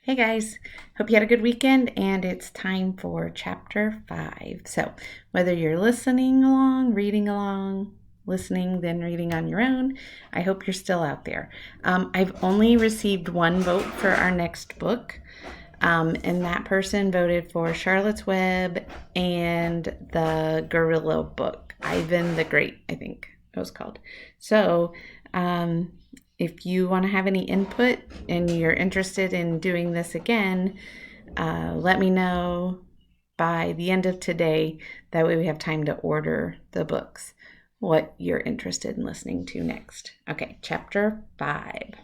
Hey guys, hope you had a good weekend and it's time for chapter 5. So, whether you're listening along, reading along, listening, then reading on your own, I hope you're still out there. I've only received one vote for our next book, and that person voted for Charlotte's Web and the Gorilla book, Ivan the Great, I think it was called. So, if you want to have any input and you're interested in doing this again, let me know by the end of today. That way we have time to order the books, what you're interested in listening to next. Okay, chapter 5.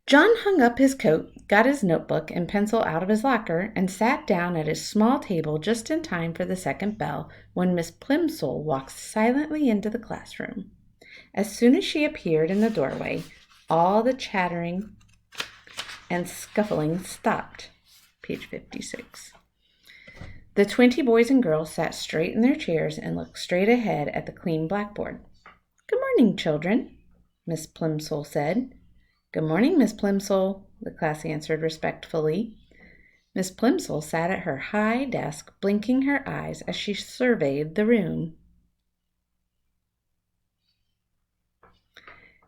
John hung up his coat, got his notebook and pencil out of his locker, and sat down at his small table just in time for the second bell when Miss Plimsoll walked silently into the classroom. As soon as she appeared in the doorway, all the chattering and scuffling stopped. Page 56. The 20 boys and girls sat straight in their chairs and looked straight ahead at the clean blackboard. "Good morning, children," Miss Plimsoll said. "Good morning, Miss Plimsoll," the class answered respectfully. Miss Plimsoll sat at her high desk, blinking her eyes as she surveyed the room.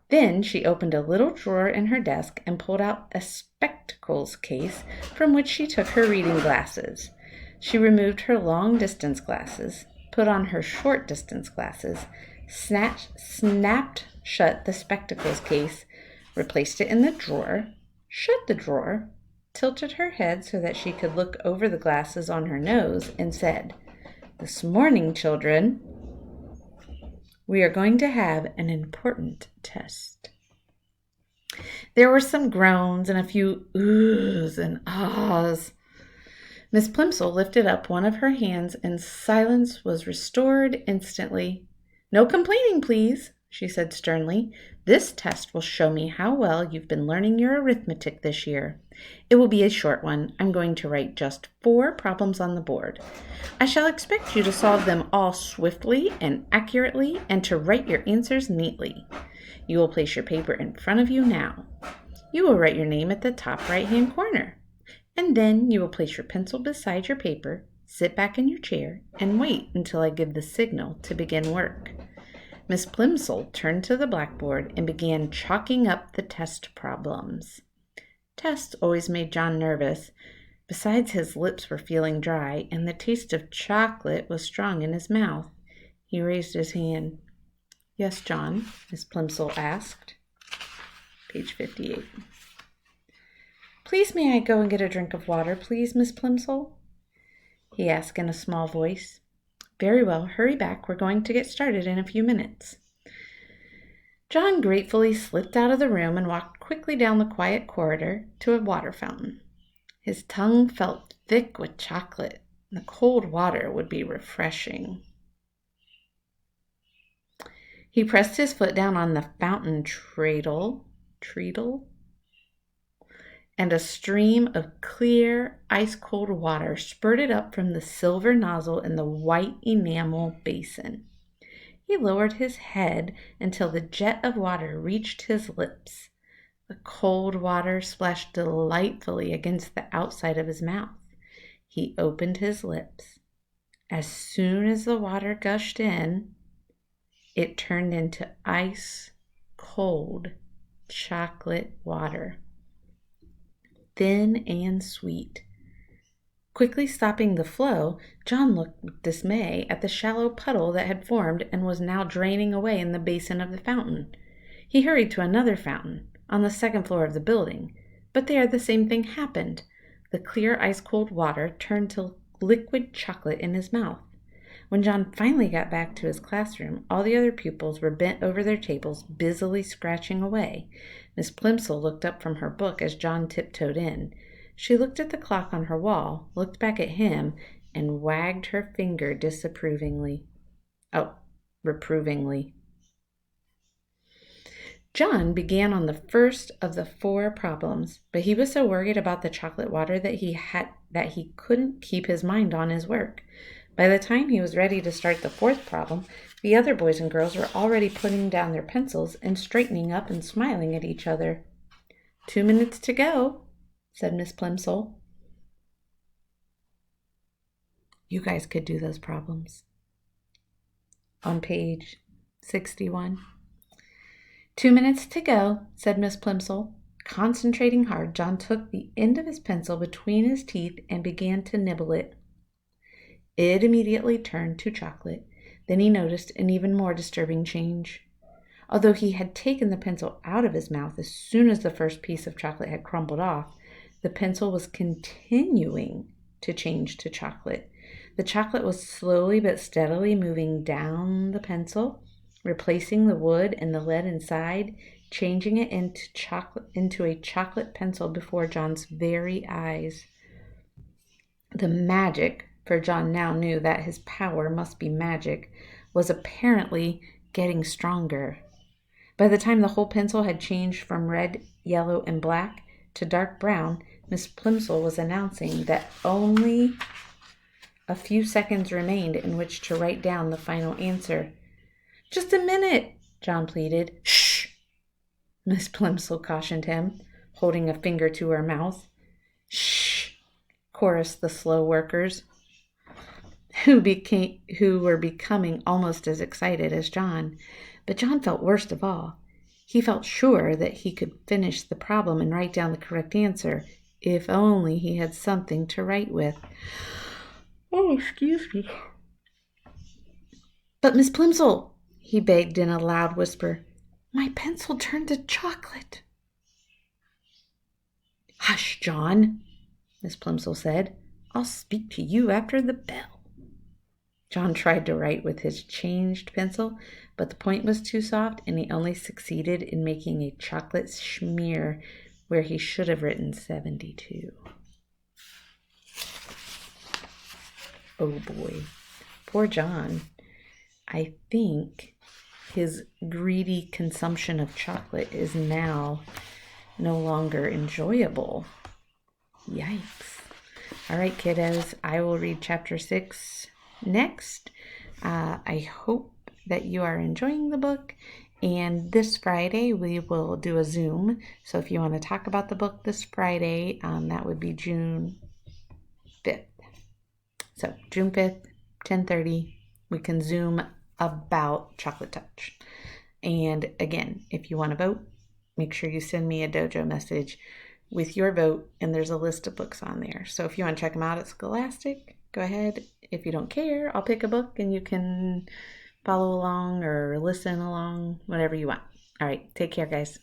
Then she opened a little drawer in her desk and pulled out a spectacles case from which she took her reading glasses. She removed her long-distance glasses, put on her short-distance glasses, snapped shut the spectacles case, replaced it in the drawer, shut the drawer, tilted her head so that she could look over the glasses on her nose, and said, "This morning, children, we are going to have an important test." There were some groans and a few oohs and ahs. Miss Plimsoll lifted up one of her hands and silence was restored instantly. "No complaining, please," she said sternly. "This test will show me how well you've been learning your arithmetic this year. It will be a short one. I'm going to write just 4 problems on the board. I shall expect you to solve them all swiftly and accurately and to write your answers neatly. You will place your paper in front of you now. You will write your name at the top right-hand corner. And then you will place your pencil beside your paper, sit back in your chair, and wait until I give the signal to begin work." Miss Plimsoll turned to the blackboard and began chalking up the test problems. Tests always made John nervous. Besides, his lips were feeling dry, and the taste of chocolate was strong in his mouth. He raised his hand. "Yes, John?" Miss Plimsoll asked. Page 58. "Please may I go and get a drink of water, please, Miss Plimsoll?" he asked in a small voice. "Very well, hurry back. We're going to get started in a few minutes." John gratefully slipped out of the room and walked quickly down the quiet corridor to a water fountain. His tongue felt thick with chocolate. The cold water would be refreshing. He pressed his foot down on the fountain treadle, and a stream of clear, ice-cold water spurted up from the silver nozzle in the white enamel basin. He lowered his head until the jet of water reached his lips. The cold water splashed delightfully against the outside of his mouth. He opened his lips. As soon as the water gushed in, it turned into ice-cold chocolate water, thin and sweet. Quickly stopping the flow, John looked with dismay at the shallow puddle that had formed and was now draining away in the basin of the fountain. He hurried to another fountain on the second floor of the building, but there the same thing happened. The clear ice-cold water turned to liquid chocolate in his mouth. When John finally got back to his classroom, all the other pupils were bent over their tables, busily scratching away. Miss Plimsoll looked up from her book as John tiptoed in. She looked at the clock on her wall, looked back at him, and wagged her finger reprovingly. John began on the first of the 4 problems, but he was so worried about the chocolate water that he couldn't keep his mind on his work. By the time he was ready to start the 4th problem, the other boys and girls were already putting down their pencils and straightening up and smiling at each other. 2 minutes to go, said Miss Plimsoll. You guys could do those problems. On page 61. 2 minutes to go, said Miss Plimsoll. Concentrating hard, John took the end of his pencil between his teeth and began to nibble it. It immediately turned to chocolate. Then he noticed an even more disturbing change. Although he had taken the pencil out of his mouth as soon as the first piece of chocolate had crumbled off, the pencil was continuing to change to chocolate. The chocolate was slowly but steadily moving down the pencil, replacing the wood and the lead inside, changing it into a chocolate pencil before John's very eyes. The magic, for John now knew that his power must be magic, was apparently getting stronger. By the time the whole pencil had changed from red, yellow, and black to dark brown, Miss Plimsoll was announcing that only a few seconds remained in which to write down the final answer. Just a minute, John pleaded. Shh, Miss Plimsoll cautioned him, holding a finger to her mouth. Shh, chorused the slow workers, who were becoming almost as excited as John. But John felt worst of all. He felt sure that he could finish the problem and write down the correct answer, if only he had something to write with. Oh, excuse me. But Miss Plimsoll, he begged in a loud whisper, my pencil turned to chocolate. Hush, John, Miss Plimsoll said. I'll speak to you after the bell. John tried to write with his changed pencil, but the point was too soft, and he only succeeded in making a chocolate smear where he should have written 72. Oh boy, poor John. I think his greedy consumption of chocolate is now no longer enjoyable. Yikes. All right, kiddos, I will read chapter 6 next. I hope that you are enjoying the book, and this Friday we will do a Zoom. So if you want to talk about the book this Friday, that would be June 5th. So June 5th, 10:30, we can Zoom about Chocolate Touch. And again, if you want to vote, make sure you send me a dojo message with your vote, and there's a list of books on there. So if you want to check them out at Scholastic, go ahead. If you don't care, I'll pick a book and you can follow along or listen along, whatever you want. All right, take care, guys.